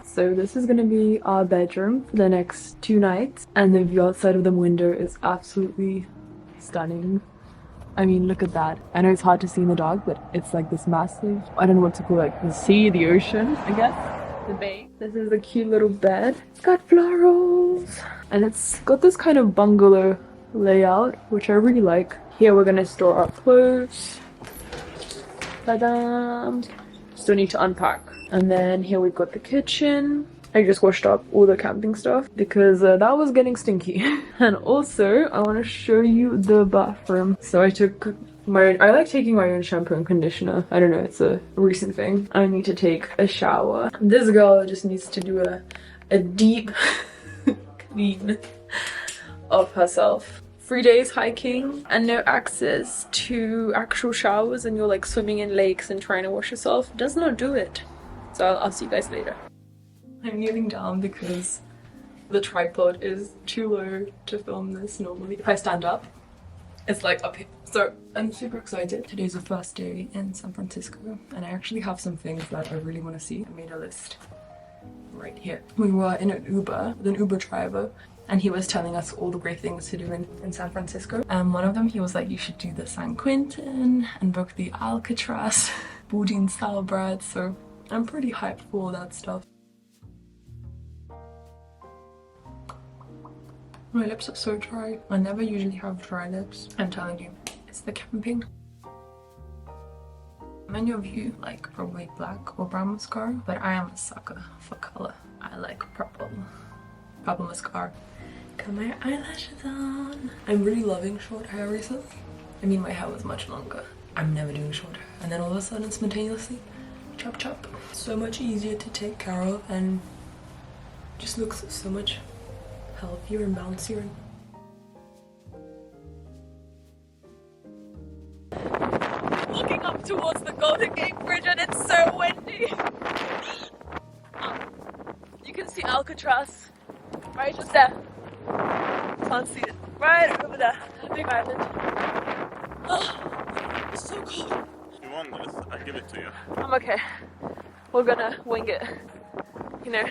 So this is gonna be our bedroom for the next 2 nights, and the view outside of the window is absolutely stunning. I mean, look at that. I know it's hard to see in the dark, but it's like this massive, I don't know what to call it, like the sea, the ocean, I guess. The bay. This is a cute little bed. It's got florals. And it's got this kind of bungalow layout, which I really like. Here we're gonna store our clothes. Ta-da! Still need to unpack. And then here we've got the kitchen. I just washed up all the camping stuff because that was getting stinky. And also, I want to show you the bathroom. So I like taking my own shampoo and conditioner. I don't know, it's a recent thing. I need to take a shower. This girl just needs to do a deep clean of herself. 3 days hiking and no access to actual showers, and you're like swimming in lakes and trying to wash yourself does not do it. So I'll see you guys later. I'm kneeling down because the tripod is too low to film this normally. If I stand up, it's like up here. So I'm super excited. Today's the first day in San Francisco, and I actually have some things that I really want to see. I made a list right here. We were in an Uber with an Uber driver, and he was telling us all the great things to do in San Francisco. And one of them, he was like, you should do the San Quentin and book the Alcatraz, Boudin style bread. So I'm pretty hyped for all that stuff. My lips are so dry. I never usually have dry lips. I'm telling you, it's the camping. Many of you like probably black or brown mascara, but I am a sucker for color. I like purple mascara. Got my eyelashes on. I'm really loving short hair recently. I mean, my hair was much longer. I'm never doing short hair. And then all of a sudden, spontaneously, chop chop. So much easier to take care of and just looks so much healthier and bouncier. Looking up towards the Golden Gate Bridge, and it's so windy. You can see Alcatraz right just there. Can't see it. Right over there. A big island. Oh, it's so cold. You want this? I'll give it to you. I'm okay. We're gonna wing it. You know,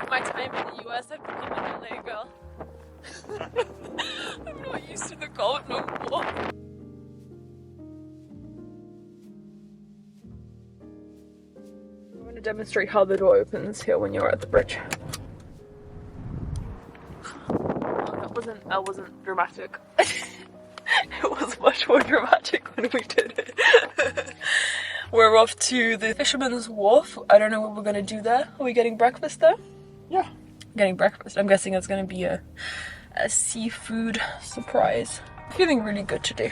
my time in the US, I've become an LA girl. I'm not used to the cold no more. I'm gonna demonstrate how the door opens here when you're at the bridge. That wasn't dramatic. It was much more dramatic when we did it. We're off to the Fisherman's Wharf. I don't know what we're gonna do there. Are we getting breakfast there? Yeah. Getting breakfast. I'm guessing it's gonna be a seafood surprise. Feeling really good today.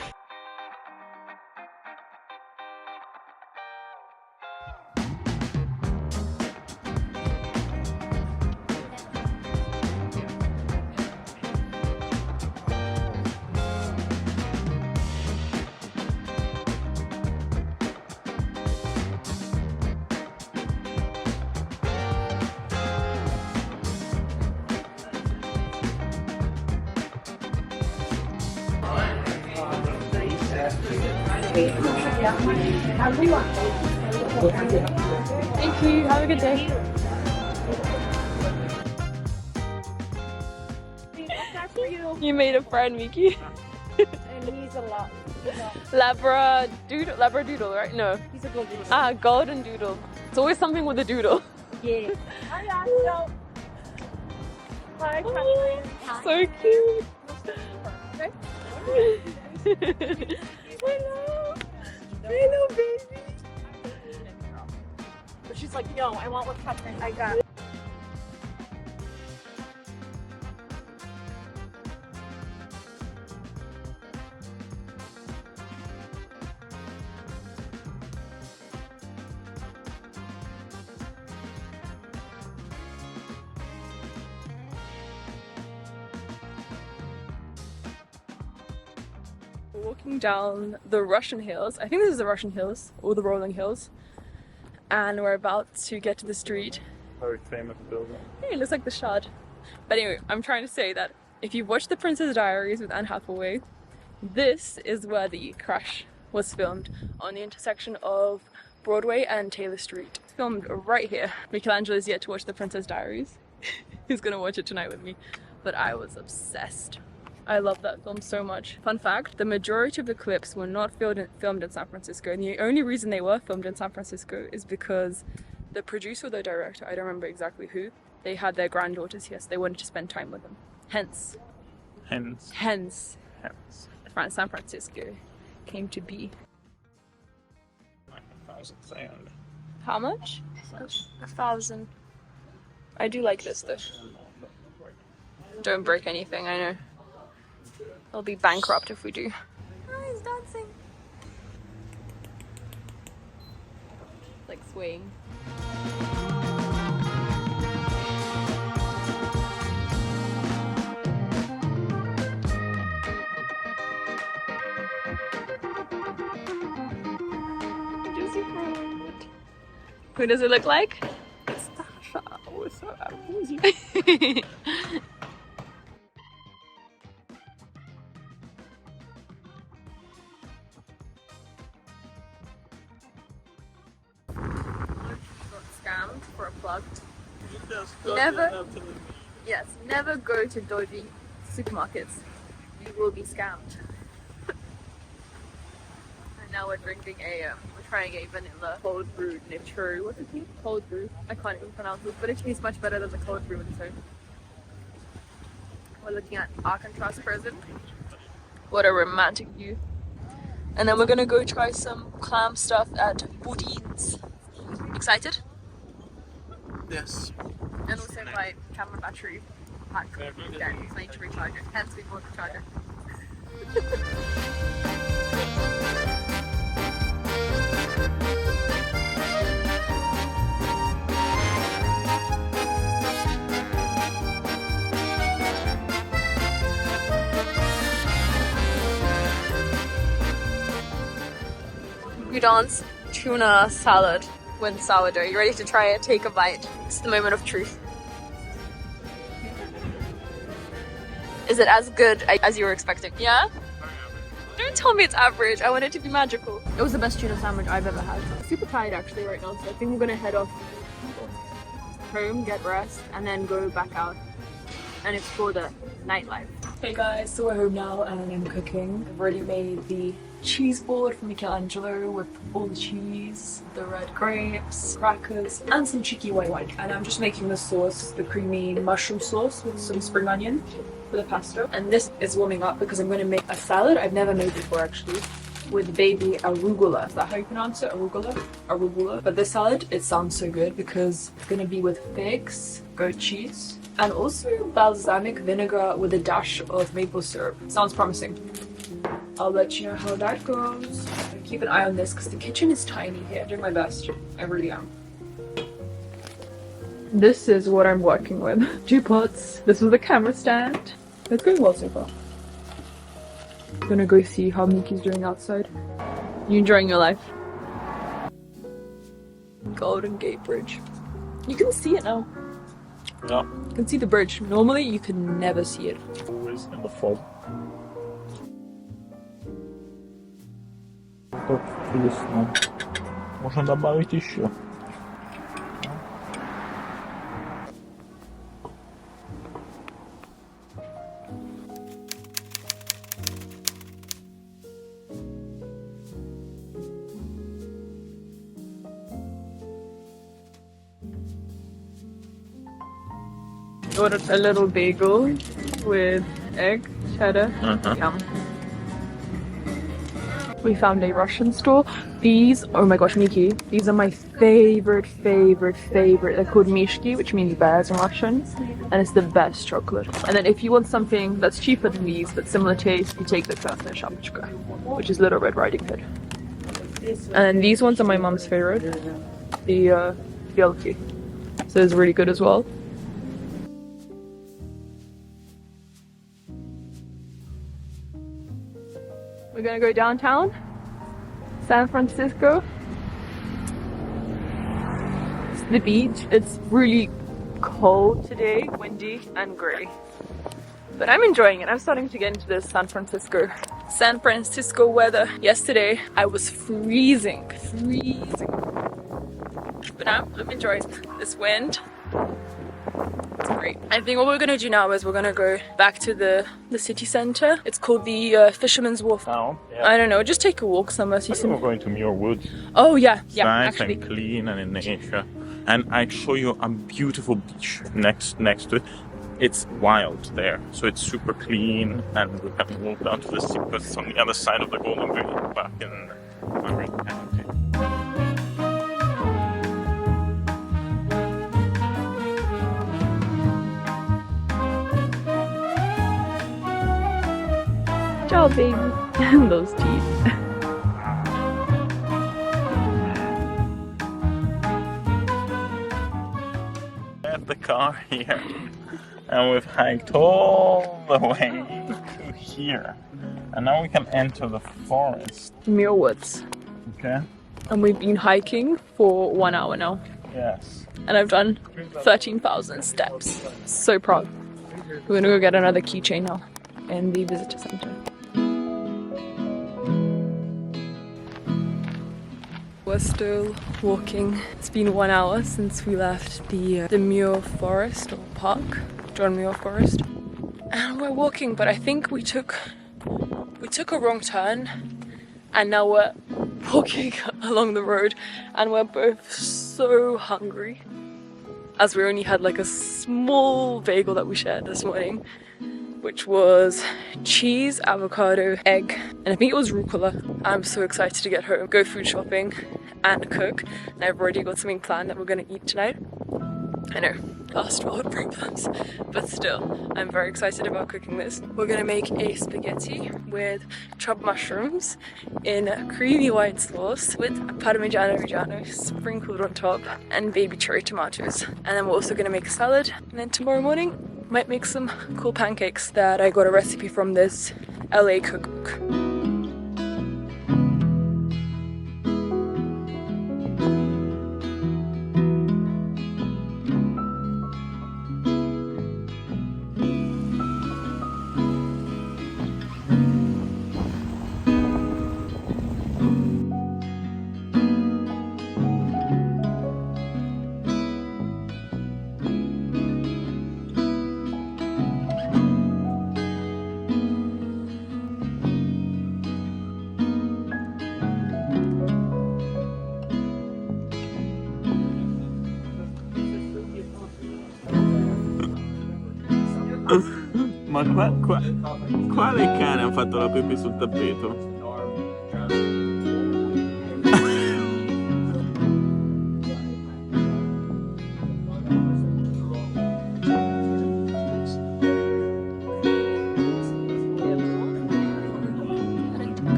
Thank you. Have a good day. You made a friend, Miki. And he's a lot. Labradoodle, right? No. He's a golden doodle. Ah, golden doodle. It's always something with a doodle. Yeah. Hi, Hi, Oh, so cute. Hello. Hello, baby. But she's like, no, I want what's happening. I got it. Walking down the Russian hills. I think this is the Russian hills or the rolling hills. And we're about to get to the street. Very famous building. Hey, it looks like the Shard. But anyway, I'm trying to say that if you've watched The Princess Diaries with Anne Hathaway, this is where the crash was filmed, on the intersection of Broadway and Taylor Street. It's filmed right here. Michelangelo is yet to watch the Princess Diaries. He's gonna watch it tonight with me. But I was obsessed. I love that film so much. Fun fact, the majority of the clips were not filmed in San Francisco, and the only reason they were filmed in San Francisco is because the producer or the director, I don't remember exactly who, they had their granddaughters here, so they wanted to spend time with them. Hence San Francisco came to be. 1,000 sand. How much? 1,000. I do like this though. Don't break anything, I know. I'll be bankrupt if we do. Oh, he's dancing. Like swaying. Juicy fruit. Who does it look like? It's Tasha. What's up? Scammed for a plug. Never go to dodgy supermarkets. You will be scammed. And now we're drinking we're trying a vanilla cold brew nitro. What's it called? Cold brew. I can't even pronounce it, but it tastes much better than the cold brew on its own. We're looking at Alcatraz prison. What a romantic view. And then we're gonna go try some clam stuff at Boudin's. Excited? Yes. And also my camera battery pack is dead, so I need to recharge it. Hence we bought the charger. Boudin's tuna salad with sourdough. You ready to try it? Take a bite. It's the moment of truth. Is it as good as you were expecting? Yeah? Don't tell me it's average. I want it to be magical. It was the best tuna sandwich I've ever had. I'm super tired actually right now, so I think we're gonna head off home, get rest, and then go back out and explore the nightlife. Hey guys, so we're home now and I'm cooking. I've already made the cheese board for Michelangelo with all the cheese, the red grapes, crackers, and some cheeky white wine. And I'm just making the sauce, the creamy mushroom sauce with some spring onion for the pasta. And this is warming up because I'm going to make a salad I've never made before actually, with baby arugula. Is that how you pronounce it? Arugula? Arugula. But this salad, it sounds so good because it's going to be with figs, goat cheese, and also balsamic vinegar with a dash of maple syrup. Sounds promising. I'll let you know how that goes. Keep an eye on this because the kitchen is tiny here. I'm doing my best. I really am. This is what I'm working with. 2 pots. This is the camera stand. It's going well so far. I'm gonna go see how Miki's doing outside. You enjoying your life? Golden Gate Bridge. You can see it now. Yeah. You can see the bridge. Normally you can never see it. Always in the fog. Как вкусно. Можно добавить еще. Ordered a little bagel with egg, cheddar. Yum. We found a Russian store. These, oh my gosh, Miki, these are my favorite. They're called mishki, which means bears in Russian, and it's the best chocolate. And then if you want something that's cheaper than these but similar taste, you take the Krasная Шапочка, which is Little Red Riding Hood. And these ones are my mom's favorite, the Bielki. So it's really good as well. We're gonna go downtown, San Francisco. It's the beach. It's really cold today, windy and grey. But I'm enjoying it. I'm starting to get into this San Francisco weather. Yesterday, I was freezing. but I'm enjoying this wind. It's great. I think what we're gonna do now is we're gonna go back to the city center. It's called the Fisherman's Wharf. Now, yeah. I don't know, just take a walk somewhere, see We're some... going to Muir Woods. Oh yeah, yeah, Nice actually. and clean and in nature. And I show you a beautiful beach next to it. It's wild there, so it's super clean, and we can walk down to the sea because it's on the other side of the Golden Bridge back in Muir County. Ciao, baby. Those teeth. At the car here, and we've hiked all the way to here, and now we can enter the forest. Muir Woods. Okay. And we've been hiking for 1 hour now. Yes. And I've done 13,000 steps. So proud. We're gonna go get another keychain now in the visitor center. We're still walking. It's been 1 hour since we left the Muir Forest or Park, John Muir Forest. And we're walking, but I think we took a wrong turn, and now we're walking along the road, and we're both so hungry, as we only had like a small bagel that we shared this morning, which was cheese, avocado, egg, and I think it was rucola. I'm so excited to get home, go food shopping and cook, and I've already got something planned that we're gonna eat tonight. I know, last world problems, but still, I'm very excited about cooking this. We're gonna make a spaghetti with chopped mushrooms in a creamy white sauce with Parmigiano Reggiano sprinkled on top and baby cherry tomatoes. And then we're also gonna make a salad, and then tomorrow morning, might make some cool pancakes that I got a recipe from this LA cookbook. Ma quale cane ha fatto la pipì sul tappeto?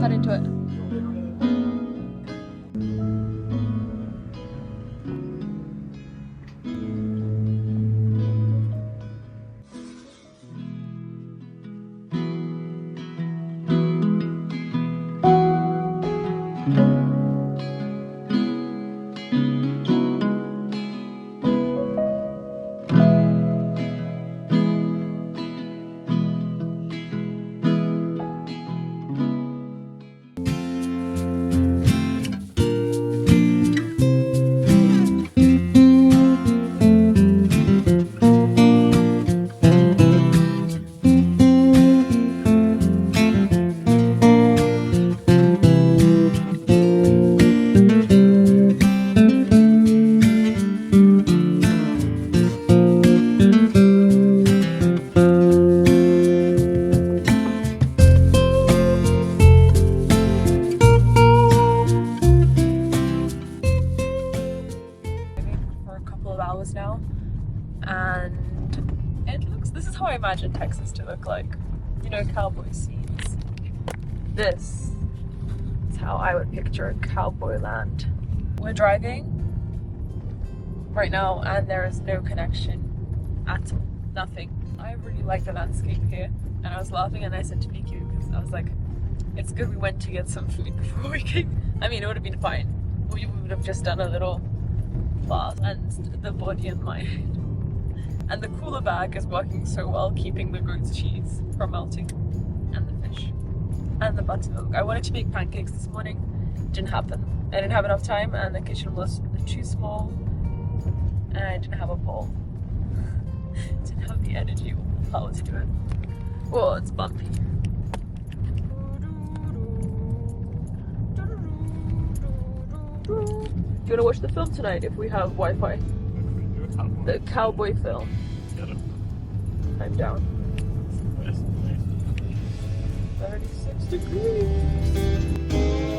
Cut into it. Now, and it looks, this is how I imagine Texas to look like, you know, cowboy scenes. This is how I would picture cowboy land. We're driving right now and there is no connection at all, nothing. I really like the landscape here, and I was laughing and I said to Niku, because I was like, it's good we went to get some food before we came. I mean, it would have been fine. We would have just done a little bath and the body and mind. And the cooler bag is working so well, keeping the goat's cheese from melting, and the fish, and the buttermilk. I wanted to make pancakes this morning, didn't happen. I didn't have enough time, and the kitchen was too small, and I didn't have a pole. Didn't have the energy or power to do it. Well, it's bumpy. Do you want to watch the film tonight if we have Wi-Fi? The cowboy film. I'm down. 36 degrees.